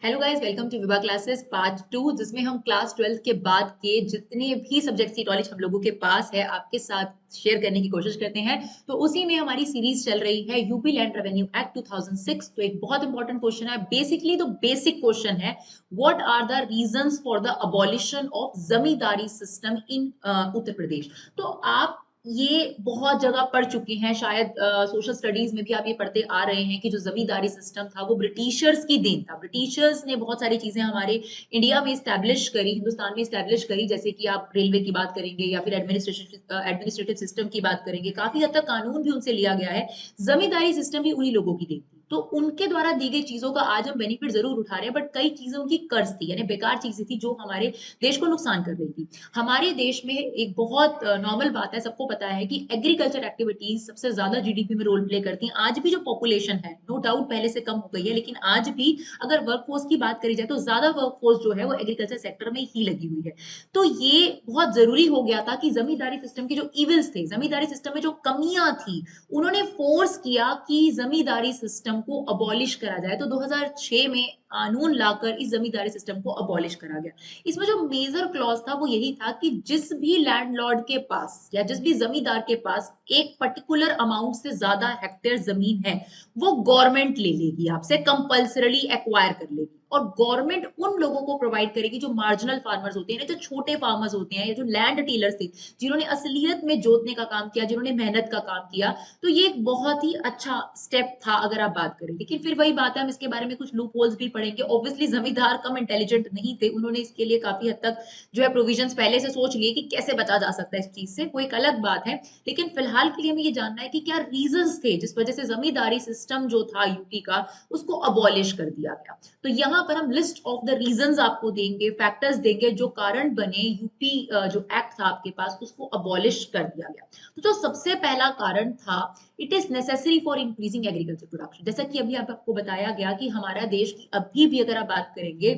Hello guys, welcome to Vibha classes part 2, जिसमें हम class 12 के बाद के जितने भी सब्जेक्ट्स की नॉलेज हम लोगों के पास है आपके साथ शेयर करने की कोशिश करते हैं। तो उसी में हमारी सीरीज चल रही है यूपी लैंड रेवेन्यू एक्ट 2006। तो एक बहुत इंपॉर्टेंट क्वेश्चन है, बेसिकली तो बेसिक क्वेश्चन है, what are the reasons for the abolition of zamindari system in Uttar Pradesh. तो आप ये बहुत जगह पढ़ चुके हैं, शायद सोशल स्टडीज में भी आप ये पढ़ते आ रहे हैं कि जो जमींदारी सिस्टम था वो ब्रिटिशर्स की देन था। ब्रिटिशर्स ने बहुत सारी चीजें हमारे इंडिया में स्टैब्लिश करी, हिंदुस्तान में स्टैब्लिश करी, जैसे कि आप रेलवे की बात करेंगे या फिर एडमिनिस्ट्रेटिव सिस्टम की बात करेंगे, काफी हद तक कानून भी उनसे लिया गया है। जमींदारी सिस्टम भी उन्हीं लोगों की देन थी, तो उनके द्वारा दी गई चीजों का आज हम बेनिफिट जरूर उठा रहे हैं, बट कई चीजें उनकी कर्ज थी, यानी बेकार चीजें थी जो हमारे देश को नुकसान कर रही थी। हमारे देश में एक बहुत नॉर्मल बात है, सबको पता है कि एग्रीकल्चर एक्टिविटीज सबसे ज्यादा जीडीपी में रोल प्ले करती हैं। आज भी जो पॉपुलेशन है, नो डाउट पहले से कम हो गई है, लेकिन आज भी अगर वर्कफोर्स की बात करी जाए तो ज्यादा वर्कफोर्स जो है वो एग्रीकल्चर सेक्टर में ही लगी हुई है। तो ये बहुत जरूरी हो गया था कि जमींदारी सिस्टम के जो इविल्स थे, जमींदारी सिस्टम में जो कमियां थी, उन्होंने फोर्स किया कि जमींदारी सिस्टम को अबॉलिश करा जाए। तो 2006 में कानून लाकर इस जमींदारी सिस्टम को अबॉलिश करा गया। इसमें जो मेजर क्लॉज था वो यही था कि जिस भी लैंडलॉर्ड के पास या जिस भी जमींदार के पास एक पर्टिकुलर अमाउंट से ज्यादा हेक्टेयर जमीन है, वो गवर्नमेंट ले लेगी, आपसे कंपल्सरली एक्वायर कर लेगी, और गवर्नमेंट उन लोगों को प्रोवाइड करेगी जो मार्जिनल फार्मर्स होते हैं, जो छोटे फार्मर्स होते हैं, या जो लैंड टीलर्स थे, जिन्होंने असलियत में जोतने का काम किया, जिन्होंने मेहनत का काम किया। तो ये एक बहुत ही अच्छा स्टेप था अगर आप बात करें। लेकिन फिर वही बात है, हम इसके बारे में कुछ लूप होल्स भी पढ़ेंगे। ऑब्वियसली जमींदार कम इंटेलिजेंट नहीं थे, उन्होंने इसके लिए काफी हद तक जो है प्रोविजंस पहले से सोच लिए कि कैसे बचा जा सकता है इस चीज से, वो एक अलग बात है। लेकिन फिलहाल के लिए हमें ये जानना है कि क्या रीजंस थे जिस वजह से जमींदारी सिस्टम जो था यूपी का, उसको अबॉलिश कर दिया गया। तो यहाँ पर हम लिस्ट ऑफ द रीजंस आपको देंगे, फैक्टर्स देंगे जो कारण बने यूपी जो एक्ट था आपके पास उसको अबॉलिश कर दिया गया। तो जो सबसे पहला कारण था, it is necessary for increasing agriculture production. जैसा कि अभी आपको बताया गया कि हमारा देश की अभी भी अगर आप बात करेंगे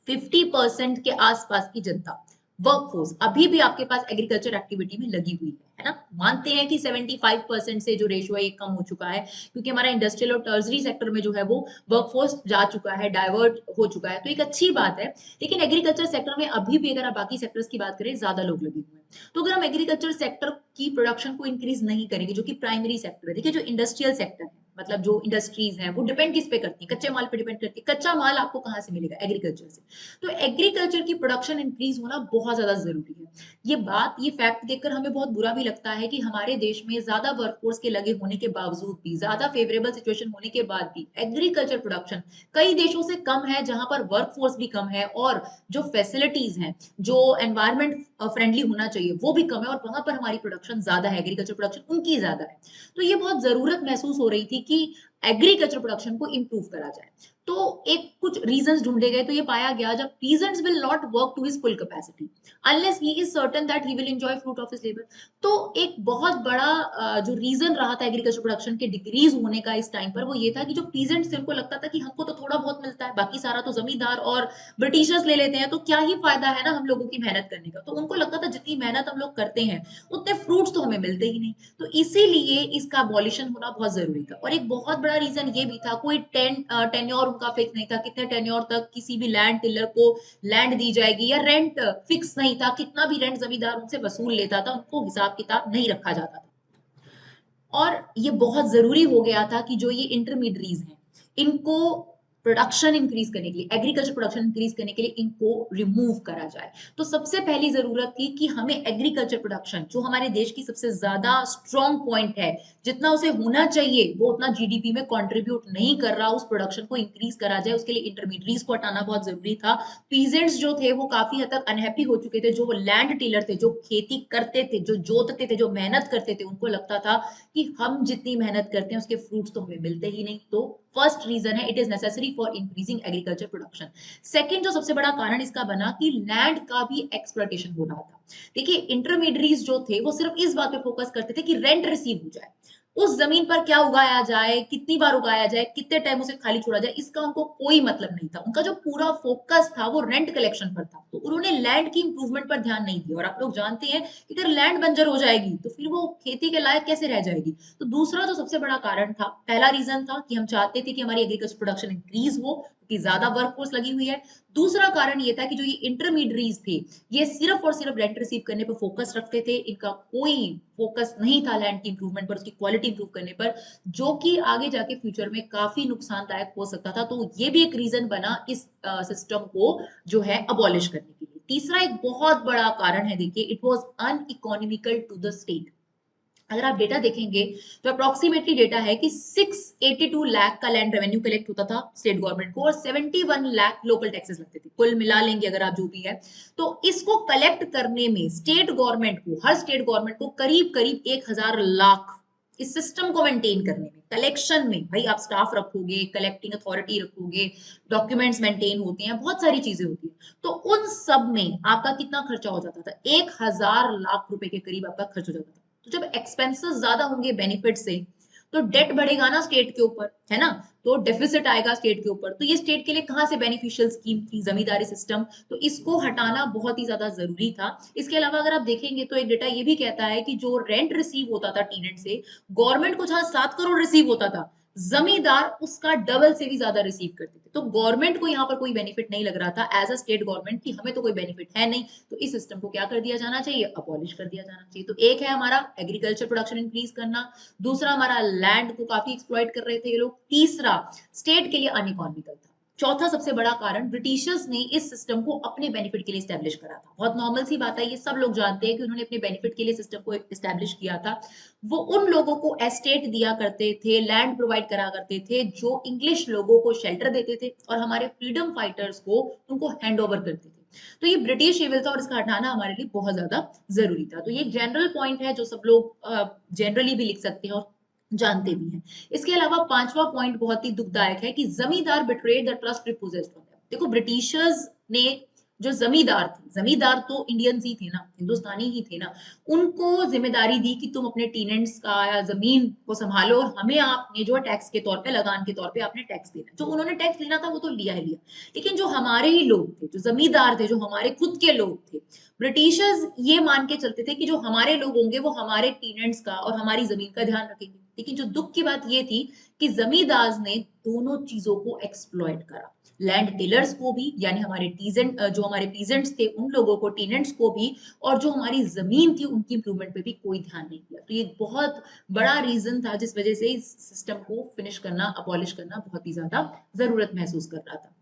50% के आसपास की जनता, वर्कफोर्स अभी भी आपके पास एग्रीकल्चर एक्टिविटी में लगी हुई है ना। मानते हैं कि 75% से जो रेशियो है ये कम हो चुका है, क्योंकि हमारा इंडस्ट्रियल और टर्जरी सेक्टर में जो है वो वर्कफोर्स जा चुका है, डाइवर्ट हो चुका है, तो एक अच्छी बात है। लेकिन एग्रीकल्चर सेक्टर में अभी भी अगर आप बाकी सेक्टर्स की बात करें, ज्यादा लोग लगे हुए हैं। तो अगर हम एग्रीकल्चर सेक्टर की प्रोडक्शन को इंक्रीज नहीं करेंगे, जो कि प्राइमरी सेक्टर है, देखिए जो इंडस्ट्रियल सेक्टर है, मतलब जो इंडस्ट्रीज हैं, वो डिपेंड किस पे करती है? कच्चे माल पे डिपेंड करती है। कच्चा माल आपको कहाँ से मिलेगा? एग्रीकल्चर से। तो एग्रीकल्चर की प्रोडक्शन इंक्रीज होना बहुत ज्यादा जरूरी है। ये फैक्ट देखकर हमें बहुत बुरा भी लगता है कि हमारे देश में ज्यादा वर्कफोर्स के लगे होने के बावजूद भी, ज्यादा फेवरेबल सिचुएशन होने के बाद भी, एग्रीकल्चर प्रोडक्शन कई देशों से कम है, जहां पर वर्कफोर्स भी कम है और जो फैसिलिटीज हैं, जो एनवायरमेंट फ्रेंडली होना चाहिए, वो भी कम है, और वहां पर हमारी प्रोडक्शन ज्यादा है, एग्रीकल्चर प्रोडक्शन उनकी ज्यादा है। तो ये बहुत जरूरत महसूस हो रही थी कि एग्रीकल्चर प्रोडक्शन को इंप्रूव करा जाए। तो एक कुछ रीजंस ढूंढे गए, तो ये पाया गया, जब peasants will not work to his full capacity unless he is certain that he will enjoy fruit of his labour. तो एक बहुत बड़ा जो रीजन रहा था एग्रीकल्चर प्रोडक्शन के डिक्रीज होने का इस टाइम पर, वो ये था कि जो पीजेंट्स थे उनको लगता था कि हमको तो थोड़ा बहुत मिलता है, बाकी सारा तो जमींदार और ब्रिटिशर्स ले लेते हैं, तो क्या ही फायदा है ना हम लोगों की मेहनत करने का। तो उनको लगता था जितनी मेहनत हम लोग करते हैं उतने फ्रूट्स तो हमें मिलते ही नहीं। तो इसीलिए इसका अबॉलिशन होना बहुत जरूरी था। और एक बहुत बड़ा रीजन ये भी था, कोई टेन्योर उनका फिक्स नहीं था, कितने टेन्योर तक किसी भी लैंड टिलर को लैंड दी जाएगी, या रेंट फिक्स नहीं था, कितना भी रेंट जमींदार उनसे वसूल लेता था, उनको हिसाब किताब नहीं रखा जाता था। और ये बहुत जरूरी हो गया था कि जो ये इंटरमीडियरीज हैं, इनको प्रोडक्शन इंक्रीज करने के लिए, एग्रीकल्चर प्रोडक्शन इंक्रीज करने के लिए इनको रिमूव करा जाए। तो सबसे पहली जरूरत थी कि हमें एग्रीकल्चर प्रोडक्शन, जो हमारे देश की सबसे ज्यादा स्ट्रॉन्ग पॉइंट है, जितना उसे होना चाहिए वो उतना जीडीपी में कंट्रीब्यूट नहीं कर रहा, उस प्रोडक्शन को इंक्रीज करा जाए। उसके लिए इंटरमीडियरीज को हटाना बहुत जरूरी था। पीजेंट्स जो थे वो काफी हद तक अनहैप्पी हो चुके थे, जो लैंड टीलर थे, जो खेती करते थे, जो जोतते थे, जो मेहनत करते थे, उनको लगता था कि हम जितनी मेहनत करते हैं उसके फ्रूट्स तो हमें मिलते ही नहीं। तो फर्स्ट रीजन है, it is necessary for increasing agriculture production. Second जो सबसे बड़ा कारण इसका बना कि लैंड का भी एक्सप्लॉयटेशन हो रहा था। देखिए इंटरमीडियरीज जो थे वो सिर्फ इस बात पे फोकस करते थे कि रेंट रिसीव हो जाए, उस जमीन पर क्या उगाया जाए, कितनी बार उगाया जाए, कितने टाइम उसे खाली छोड़ा जाए, इसका उनको कोई मतलब नहीं था। उनका जो पूरा फोकस था वो रेंट कलेक्शन पर था। तो उन्होंने लैंड की इंप्रूवमेंट पर ध्यान नहीं दिया। और आप लोग जानते हैं कि अगर लैंड बंजर हो जाएगी तो फिर वो खेती के लायक कैसे रह जाएगी। तो दूसरा जो सबसे बड़ा कारण था, पहला रीजन था कि हम चाहते थे कि हमारी एग्रीकल्चर प्रोडक्शन इंक्रीज हो, कि ज्यादा वर्कफोर्स लगी हुई है। दूसरा कारण ये था कि जो ये इंटरमीडियरीज थे, ये सिर्फ और सिर्फ रेंट रिसीव करने पर फोकस रखते थे, इनका कोई फोकस नहीं था लैंड की इंप्रूवमेंट पर, उसकी क्वालिटी इंप्रूव करने पर, जो कि आगे जाके फ्यूचर में काफी नुकसानदायक हो सकता था। तो ये भी एक रीजन बना इस सिस्टम को जो है अबॉलिश करने के लिए। तीसरा एक बहुत बड़ा कारण है, देखिए, it was uneconomical to the state. अगर आप डेटा देखेंगे तो अप्रोक्सीमेटली डेटा है कि 682 लाख का लैंड रेवेन्यू कलेक्ट होता था स्टेट गवर्नमेंट को, और 71 लाख लोकल टैक्सेस लगते थे, कुल मिला लेंगे अगर आप जो भी है। तो इसको कलेक्ट करने में स्टेट गवर्नमेंट को, हर स्टेट गवर्नमेंट को करीब करीब 1000 लाख, इस सिस्टम को मेंटेन करने में, कलेक्शन में, भाई आप स्टाफ रखोगे, कलेक्टिंग अथॉरिटी रखोगे, डॉक्यूमेंट्स मेंटेन होते हैं, बहुत सारी चीजें होती है, तो उन सब में आपका कितना खर्चा हो जाता था? 1000 लाख रुपए के करीब आपका खर्च हो जाता था। तो जब एक्सपेंसेस ज्यादा होंगे बेनिफिट से, तो डेट बढ़ेगा ना स्टेट के ऊपर, है ना, तो डेफिसिट आएगा स्टेट के ऊपर, तो ये स्टेट के लिए कहां से बेनिफिशियल स्कीम थी? जमींदारी सिस्टम। तो इसको हटाना बहुत ही ज्यादा जरूरी था। इसके अलावा अगर आप देखेंगे तो एक डेटा ये भी कहता है कि जो रेंट रिसीव होता था टीनेंट से, गवर्नमेंट को जहां 7 करोड़ रिसीव होता था, जमींदार उसका डबल से भी ज्यादा रिसीव करते थे। तो गवर्नमेंट को यहाँ पर कोई बेनिफिट नहीं लग रहा था एज अ स्टेट गवर्नमेंट कि हमें तो कोई बेनिफिट है नहीं, तो इस सिस्टम को क्या कर दिया जाना चाहिए? अबॉलिश कर दिया जाना चाहिए। तो एक है हमारा एग्रीकल्चर प्रोडक्शन इंक्रीज करना, दूसरा हमारा लैंड को काफी एक्सप्लॉइट कर रहे थे ये लोग, तीसरा स्टेट के लिए अनइकोनॉमिकल था, चौथा सबसे बड़ा कारण ब्रिटिशर्स ने इस सिस्टम को अपने बेनिफिट के लिए स्टैब्लिश करा था। बहुत नॉर्मल सी बात है, ये सब लोग जानते हैं कि उन्होंने अपने बेनिफिट के लिए सिस्टम को स्टैब्लिश किया था। वो उन लोगों को एस्टेट दिया करते थे, लैंड प्रोवाइड करा करते थे, जो इंग्लिश लोगों को शेल्टर देते थे और हमारे फ्रीडम फाइटर्स को उनको हैंड ओवर करते थे। तो ये ब्रिटिश एविल था और इसका हटाना हमारे लिए बहुत ज्यादा जरूरी था। तो ये जनरल पॉइंट है जो सब लोग जनरली भी लिख सकते हैं और जानते भी हैं। इसके अलावा पांचवा पॉइंट बहुत ही दुखदायक है कि zamindar betrayed the trust reposed on them. देखो, ब्रिटिशर्स ने जो जमींदार थे, जमींदार तो इंडियंस ही थे ना, हिंदुस्तानी ही थे ना, उनको जिम्मेदारी दी कि तुम अपने टीनेंट्स का या जमीन को संभालो और हमें आपने जो टैक्स के तौर पे, लगान के तौर पे आपने टैक्स देना। जो उन्होंने टैक्स लेना था वो तो लिया ही लिया, लेकिन जो हमारे ही लोग थे, जो जमींदार थे, जो हमारे खुद के लोग थे, ब्रिटिशर्स ये मान के चलते थे कि जो हमारे लोग होंगे वो हमारे टीनेंट्स का और हमारी जमीन का ध्यान रखेंगे। लेकिन जो दुख की बात ये थी कि जमींदार ने दोनों चीजों को एक्सप्लॉइट करा, लैंड टिलर्स को भी, यानी हमारे टीजेंट, जो हमारे पीजेंट्स थे उन लोगों को, टीनेंट्स को भी, और जो हमारी जमीन थी उनकी इंप्रूवमेंट पे भी कोई ध्यान नहीं दिया। तो ये बहुत बड़ा रीजन था जिस वजह से इस सिस्टम को फिनिश करना, अबॉलिश करना बहुत ही ज्यादा जरूरत महसूस कर रहा था।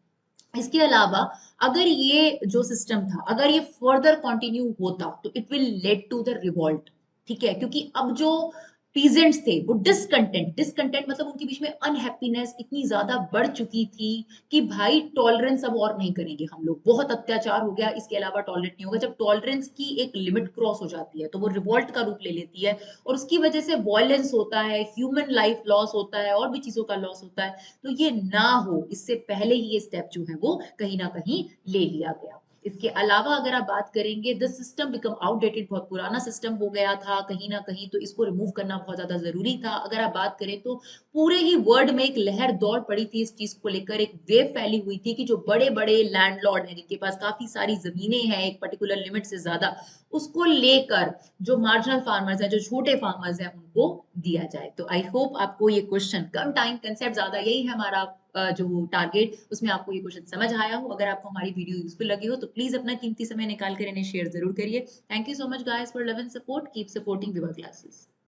इसके अलावा अगर ये जो सिस्टम था, अगर ये फर्दर कंटिन्यू होता तो it will lead to the revolt. ठीक है, क्योंकि अब जो पीजेंट्स थे वो डिसकंटेंट, डिसकंटेंट मतलब उनके बीच में अनहैप्पीनेस इतनी ज्यादा बढ़ चुकी थी कि भाई टॉलरेंस अब और नहीं करेंगे हम लोग, बहुत अत्याचार हो गया, इसके अलावा टॉलरेट नहीं होगा। जब टॉलरेंस की एक लिमिट क्रॉस हो जाती है तो वो रिवॉल्ट का रूप ले लेती है, और उसकी वजह से वॉयलेंस होता है, ह्यूमन लाइफ लॉस होता है, और भी चीजों का लॉस होता है। तो ये ना हो, इससे पहले ही ये स्टेप जो है वो कहीं ना कहीं ले लिया गया। इसके अलावा अगर आप बात करेंगे, द सिस्टम बिकम आउटडेटेड, बहुत पुराना सिस्टम हो गया था कहीं ना कहीं, तो इसको रिमूव करना बहुत ज्यादा जरूरी था। अगर आप बात करें तो पूरे ही वर्ल्ड में एक लहर दौड़ पड़ी थी इस चीज को लेकर, एक वेव फैली हुई थी कि जो बड़े बड़े लैंडलॉर्ड हैं, जिनके पास काफी सारी जमीनें हैं एक पर्टिकुलर लिमिट से ज्यादा, उसको लेकर जो मार्जिनल फार्मर्स हैं, जो छोटे फार्मर्स हैं, उनको दिया जाए। तो आई होप आपको ये क्वेश्चन, कम टाइम कंसेप्ट ज्यादा, यही है हमारा जो टारगेट, उसमें आपको ये क्वेश्चन समझ आया हो। अगर आपको हमारी वीडियो यूजफुल लगी हो तो प्लीज अपना कीमती समय निकाल कर इन्हें शेयर जरूर करिए। Thank you so much guys for love and support, keep supporting विवा क्लासेस।